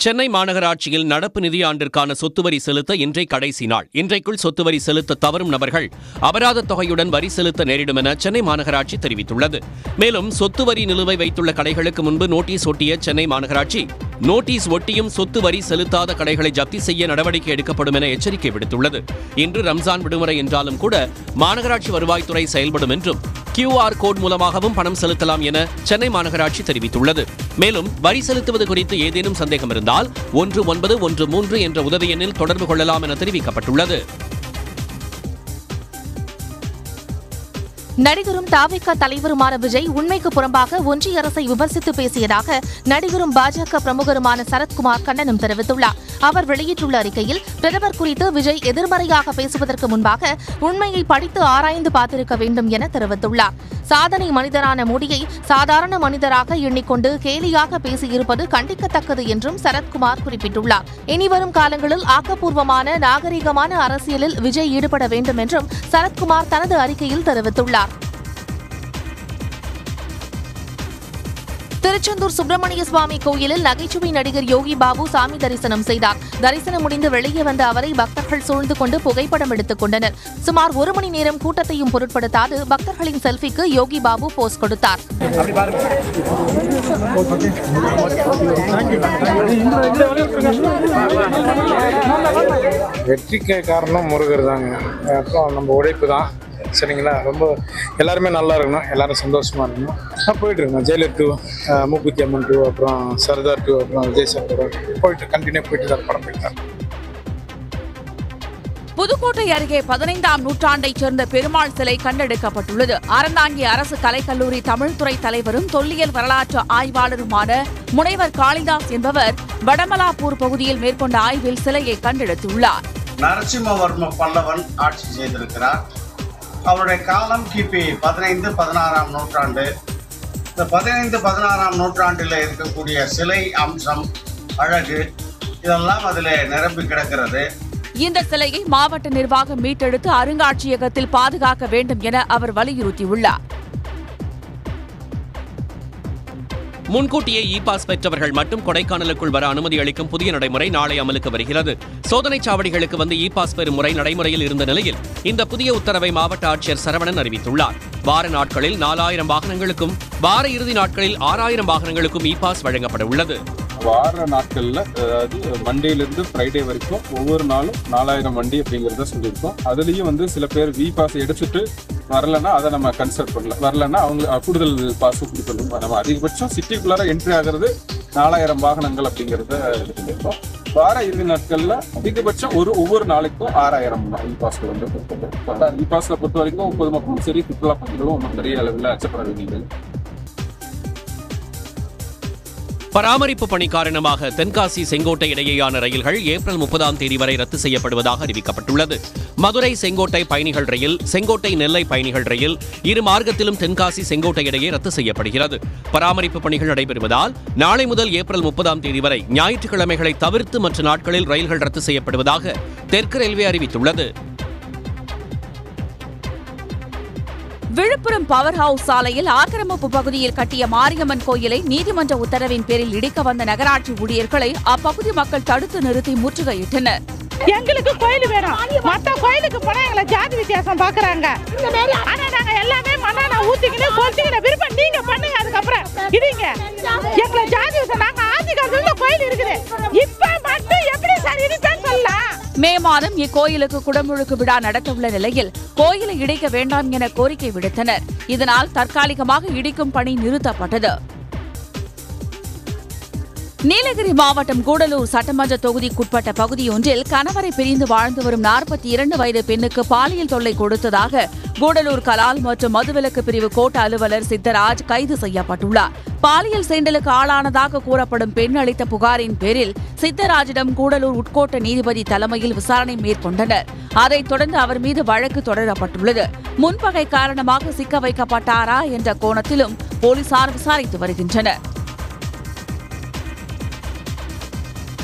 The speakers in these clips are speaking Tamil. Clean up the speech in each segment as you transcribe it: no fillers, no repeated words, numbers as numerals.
சென்னை மாநகராட்சியில் நடப்பு நிதியாண்டிற்கான சொத்து வரி செலுத்த இன்றை கடைசி நாள். இன்றைக்குள் சொத்து வரி செலுத்த தவறும் நபர்கள் அபராத தொகையுடன் வரி செலுத்த நேரிடும் என சென்னை மாநகராட்சி தெரிவித்துள்ளது. மேலும் சொத்து வரி நிலுவை வைத்துள்ள கடைகளுக்கு முன்பு நோட்டீஸ் ஒட்டிய சென்னை மாநகராட்சி, நோட்டீஸ் ஒட்டியும் சொத்து வரி செலுத்தாத கடைகளை ஜப்தி செய்ய நடவடிக்கை எடுக்கப்படும் என எச்சரிக்கை விடுத்துள்ளது. இன்று ரம்ஜான் விடுமுறை என்றாலும் கூட மாநகராட்சி வருவாய்த்துறை செயல்படும் என்றும் QR கோட் மூலமாகவும் பணம் செலுத்தலாம் என சென்னை மாநகராட்சி தெரிவித்துள்ளது. மேலும் வரி செலுத்துவது குறித்து ஏதேனும் சந்தேகம் இருந்தால் 1913 என்ற உதவி எண்ணில் தொடர்பு கொள்ளலாம் என தெரிவிக்கப்பட்டுள்ளது. நடிகரும் தாவேகா தலைவருமான விஜய் உண்மைக்கு புறம்பாக ஒன்றிய அரசை விமர்சித்து பேசியதாக நடிகரும் பாஜக பிரமுகருமான சரத்குமார் கண்டனம் தெரிவித்துள்ளார். அவர் வெளியிட்டுள்ள அறிக்கையில், பிரதமர் குறித்து விஜய் எதிர்மறையாக பேசுவதற்கு முன்பாக உண்மையை படித்து ஆராய்ந்து பார்த்திருக்க வேண்டும் என தெரிவித்துள்ளார். சாதனை மனிதரான மோடியை சாதாரண மனிதராக எண்ணிக்கொண்டு கேலியாக பேசியிருப்பது கண்டிக்கத்தக்கது என்றும் சரத்குமார் குறிப்பிட்டுள்ளார். இனிவரும் காலங்களில் ஆக்கப்பூர்வமான நாகரிகமான அரசியலில் விஜய் ஈடுபட வேண்டும் என்றும் சரத்குமார் தனது அறிக்கையில் தெரிவித்துள்ளார். திருச்செந்தூர் சுப்பிரமணிய சுவாமி கோயிலில் நகைச்சுவை நடிகர் யோகி பாபு சாமி தரிசனம் செய்தார். தரிசனம் முடிந்து வெளியே வந்த அவரை பக்தர்கள் சூழ்ந்து கொண்டு புகைப்படம் எடுத்துக் கொண்டனர். சுமார் 1 மணி நேரம் கூட்டத்தையும் பொருட்படுத்தாது பக்தர்களின் செல்ஃபிக்கு யோகி பாபு போஸ் கொடுத்தார். வெற்றிக்கு காரணம் முருகர் தாங்க. அப்புறம் நம்ம உழைப்பு தான். சரிங்களா, ரொம்ப எல்லாருமே நல்லா இருக்கணும், எல்லாரும் சந்தோஷமா இருக்கணும். போயிட்டு இருக்கோம். ஜெயிலர் 2, மூக்குத்தி அம்மன் 2, அப்புறம் சர்தார் 2, அப்புறம் விஜய் சார் போயிட்டு கண்டினியூ போயிட்டு தான் படம் போயிட்டார். புதுக்கோட்டை அருகே 15ஆம் நூற்றாண்டைச் சேர்ந்த பெருமாள் சிலை கண்டெடுக்கப்பட்டுள்ளது. அறந்தாங்கி அரசு கலைக்கல்லூரி தமிழ்துறை தலைவரும் தொல்லியல் வரலாற்று ஆய்வாளருமான முனைவர் காளிதாஸ் என்பவர் வடமலாப்பூர் பகுதியில் மேற்கொண்ட ஆய்வில் சிலையை கண்டெடுத்துள்ளார். நரசிம்மவர்ம பல்லவன் ஆட்சி செய்திருக்கிறார். அவருடைய காலம் கிபி 15-16ஆம் நூற்றாண்டு. இந்த 15-16ஆம் நூற்றாண்டில் இருக்கக்கூடிய சிலை அம்சம், அழகு இதெல்லாம் அதில் நிரம்பி கிடக்கிறது. இந்த சிலையை மாவட்ட நிர்வாகம் மீட்டெடுத்து அருங்காட்சியகத்தில் பாதுகாக்க வேண்டும் என அவர் வலியுறுத்தியுள்ளார். முன்கூட்டியே பாஸ் பெற்றவர்கள் மட்டும் கொடைக்கானலுக்குள் வர அனுமதி அளிக்கும் புதிய நடைமுறை நாளை அமலுக்கு வருகிறது. சோதனைச் சாவடிகளுக்கு வந்து பாஸ் பெறும் முறை நடைமுறையில் இருந்த நிலையில் இந்த புதிய உத்தரவை மாவட்ட ஆட்சியர் சரவணன் அறிவித்துள்ளார். வார நாட்களில் 4000 வாகனங்களுக்கும், வார இறுதி நாட்களில் 6000 வாகனங்களுக்கும் பாஸ் வழங்கப்பட உள்ளது. வார நாட்கள்ல, அதாவது மண்டேலிருந்து ஃப்ரைடே வரைக்கும் ஒவ்வொரு நாளும் 4000 வண்டி அப்படிங்கிறத சொல்லியிருக்கோம். அதுலயும் சில பேர் பாஸ் எடுத்துட்டு வரலன்னா அதை நம்ம கன்சிடர் பண்ணல, வரலன்னா அவங்க கூடுதல் பாஸ் கொடுக்கணும். நம்ம அதிகபட்சம் சிட்டிக்குள்ளார என்ட்ரி ஆகிறது 4000 வாகனங்கள் அப்படிங்கிறத சொல்லியிருக்கோம். வார இறுதி நாட்கள்ல அதிகபட்சம் ஒவ்வொரு நாளைக்கும் 6000 பாஸ்ல கொடுக்கணும். பாஸ்ல பொறுத்த வரைக்கும் பொதுமக்களும் சரி, சுற்றுலா பயணிகளும் ஒன்றும் பெரிய அளவில் அச்சப்பட வேண்டியது. பராமரிப்பு பணி காரணமாக தென்காசி செங்கோட்டை இடையேயான ரயில்கள் ஏப்ரல் 30ஆம் தேதி வரை ரத்து செய்யப்படுவதாக அறிவிக்கப்பட்டுள்ளது. மதுரை செங்கோட்டை பயணிகள் ரயில், செங்கோட்டை நெல்லை பயணிகள் ரயில் இரு மார்க்கத்திலும் தென்காசி செங்கோட்டை இடையே ரத்து செய்யப்படுகிறது. பராமரிப்பு பணிகள் நடைபெறுவதால் நாளை முதல் ஏப்ரல் 30ஆம் தேதி வரை ஞாயிற்றுக்கிழமைகளை தவிர்த்து மற்ற நாட்களில் ரயில்கள் ரத்து செய்யப்படுவதாக தெற்கு ரயில்வே அறிவித்துள்ளது. விழுப்புரம் பவர் ஹவுஸ் சாலையில் ஆக்கிரமிப்பு பகுதியில் கட்டிய மாரியம்மன் கோயிலை நீதிமன்ற உத்தரவின் பேரில் இடிக்க வந்த நகராட்சி ஊழியர்களை அப்பகுதி மக்கள் தடுத்து நிறுத்தி முற்றுகையிட்டனர். எங்களுக்கு கோயில் வேணும், மத்த கோயிலுக்கு போனா எங்களை ஜாதி வித்தியாசம் பாக்குறாங்க. ஆனா நாங்க எல்லாமே மண்ணா ஊத்திக்கிட்டு கொளுத்திக்கிற விருப்பம் நீங்க பண்ணுங்க. அதுக்கப்புறம் இடிங்க எங்களை ஜாதி வித்தியாசம். நாங்க ஆதிகாரத்துல கோயில் இருக்குது, இப்ப மட்டும் எப்படி சார் இடிப்பேன்னு சொல்லலாம். மே மாதம் இக்கோயிலுக்கு குடமுழுக்கு விழா நடத்தவுள்ள நிலையில் கோயிலை இடிக்க வேண்டாம் என கோரிக்கை விடுத்தனர். இதனால் தற்காலிகமாக இடிக்கும் பணி நிறுத்தப்பட்டது. நீலகிரி மாவட்டம் கூடலூர் சட்டமன்ற தொகுதிக்குட்பட்ட பகுதியொன்றில் கணவரை பிரிந்து வாழ்ந்து வரும் 42 வயது பெண்ணுக்கு பாலியல் தொல்லை கொடுத்ததாக கூடலூர் கலால் மற்றும் மதுவிலக்கு பிரிவு கோட்ட அலுவலர் சித்தராஜ் கைது செய்யப்பட்டுள்ளார். பாலியல் சீண்டலுக்கு ஆளானதாக கூறப்படும் பெண் அளித்த புகாரின் பேரில் சித்தராஜிடம் கூடலூர் உட்கோட்ட நீதிபதி தலைமையில் விசாரணை மேற்கொண்டனர். அதைத் தொடர்ந்து அவர் மீது வழக்கு தொடரப்பட்டுள்ளது. முன்பகை காரணமாக சிக்க வைக்கப்பட்டாரா என்ற கோணத்திலும் போலீசார் விசாரித்து வருகின்றனர்.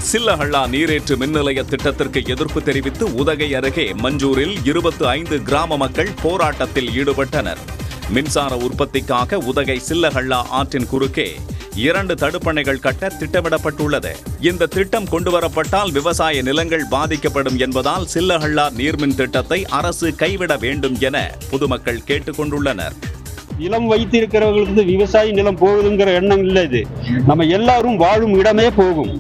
சில்லஹள்ளா நீரேற்று மின் நிலைய திட்டத்திற்கு எதிர்ப்பு தெரிவித்து உதகை அருகே மஞ்சூரில் 25 கிராம மக்கள் போராட்டத்தில் ஈடுபட்டனர். மின்சார உற்பத்திக்காக உதகை சில்லஹள்ளா ஆற்றின் குறுக்கே 2 தடுப்பணைகள் கட்ட திட்டமிடப்பட்டுள்ளது. இந்த திட்டம் கொண்டுவரப்பட்டால் விவசாய நிலங்கள் பாதிக்கப்படும் என்பதால் சில்லஹள்ளா நீர்மின் திட்டத்தை அரசு கைவிட வேண்டும் என பொதுமக்கள் கேட்டுக் கொண்டுள்ளனர். நிலம் வைத்திருக்கிறவர்களுக்கு விவசாய நிலம் போகுதுங்கிற எண்ணம் இல்லை. இது நம்ம எல்லாரும் வாழும் இடமே போகும்,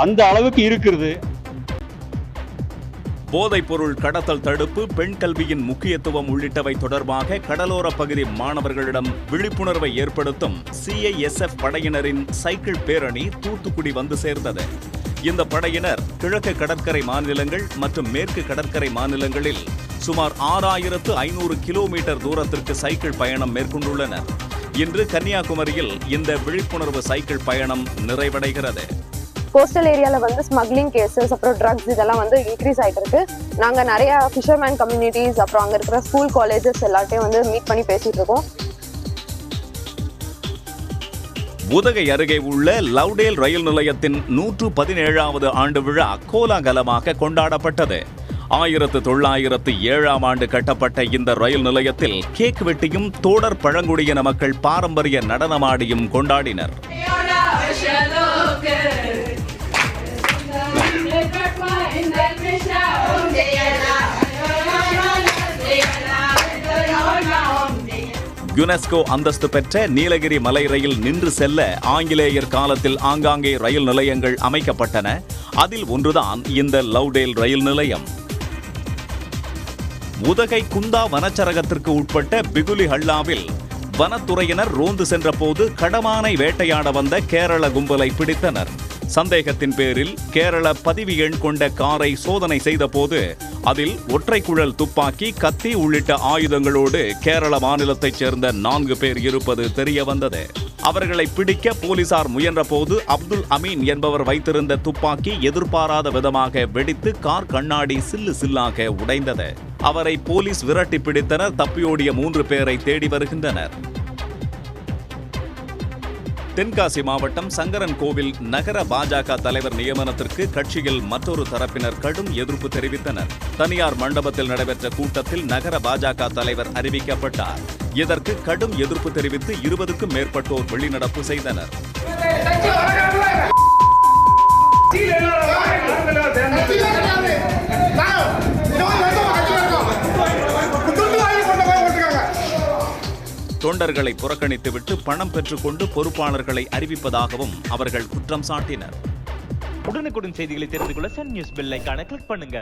அந்த அளவுக்கு இருக்கிறது. போதைப் பொருள் கடத்தல் தடுப்பு, பெண் கல்வியின் முக்கியத்துவம் உள்ளிட்டவை தொடர்பாக கடலோர பகுதி மாணவர்களிடம் விழிப்புணர்வை ஏற்படுத்தும் CISF படையினரின் சைக்கிள் பேரணி தூத்துக்குடி வந்து சேர்ந்தது. இந்த படையினர் கிழக்கு கடற்கரை மாநிலங்கள் மற்றும் மேற்கு கடற்கரை மாநிலங்களில் சுமார் 6500 கிலோமீட்டர் தூரத்திற்கு சைக்கிள் பயணம் மேற்கொண்டுள்ளனர். இன்று கன்னியாகுமரியில் இந்த விழிப்புணர்வு சைக்கிள் பயணம் நிறைவடைகிறது. கோஸ்டல் ஏரியாவில் வந்து ஸ்மக்லிங் கேசஸ், அப்புறம் ட்ரக்ஸ் இதெல்லாம் வந்து இன்க்ரீஸ் ஆகிட்டு இருக்கு. நாங்கள் நிறைய ஃபிஷர்மேன் கம்யூனிட்டிஸ், அப்புறம் அங்கே இருக்கிற ஸ்கூல் காலேஜஸ் எல்லாத்தையும் வந்து மீட் பண்ணி பேசிட்டு இருக்கோம். உதகை அருகே உள்ள லவ்டேல் ரயில் நிலையத்தின் 117வது ஆண்டு விழா கோலாகலமாக கொண்டாடப்பட்டது. 1907ஆம் ஆண்டு கட்டப்பட்ட இந்த ரயில் நிலையத்தில் கேக் வெட்டியும் தோடர் பழங்குடியின மக்கள் பாரம்பரிய நடனமாடியும் கொண்டாடினர். யுனெஸ்கோ அந்தஸ்து பெற்ற நீலகிரி மலை ரயில் நின்று செல்ல ஆங்கிலேயர் காலத்தில் ஆங்காங்கே ரயில் நிலையங்கள் அமைக்கப்பட்டன. அதில் ஒன்றுதான் இந்த லவ்டேல் ரயில் நிலையம். உதகை குந்தா வனச்சரகத்திற்கு உட்பட்ட பிகுலி ஹல்லாவில் வனத்துறையினர் ரோந்து சென்றபோது கடமானை வேட்டையாட வந்த கேரள கும்பலை பிடித்தனர். சந்தேகத்தின் பேரில் கேரள பதிவு எண் கொண்ட காரை சோதனை செய்தபோது அதில் ஒற்றை குழல் துப்பாக்கி, கத்தி உள்ளிட்ட ஆயுதங்களோடு கேரள மாநிலத்தைச் சேர்ந்த 4 பேர் இருப்பது தெரிய வந்தது. அவர்களை பிடிக்க போலீசார் முயன்றபோது அப்துல் அமீன் என்பவர் வைத்திருந்த துப்பாக்கி எதிர்பாராத விதமாக வெடித்து கார் கண்ணாடி சில்லு சில்லாக உடைந்தது. அவரை போலீஸ் விரட்டி பிடித்தனர். தப்பியோடிய 3 பேரை தேடி வருகின்றனர். தென்காசி மாவட்டம் சங்கரன் கோவில் நகர பாஜக தலைவர் நியமனத்திற்கு கட்சியில் மற்றொரு தரப்பினர் கடும் எதிர்ப்பு தெரிவித்தனர். தனியார் மண்டபத்தில் நடைபெற்ற கூட்டத்தில் நகர பாஜக தலைவர் அறிவிக்கப்பட்டார். இதற்கு கடும் எதிர்ப்பு தெரிவித்து 20க்கும் மேற்பட்டோர் வெளிநடப்பு செய்தனர். தொண்டர்களை புறக்கணித்துவிட்டு பணம் பெற்றுக்கொண்டு பொறுப்பாளர்களை அறிவிப்பதாகவும் அவர்கள் குற்றம் சாட்டினர். உடனுக்குடன் செய்திகளை தெரிந்து கொள்ள சன் நியூஸ் பெல் ஐகானை கிளிக் பண்ணுங்க.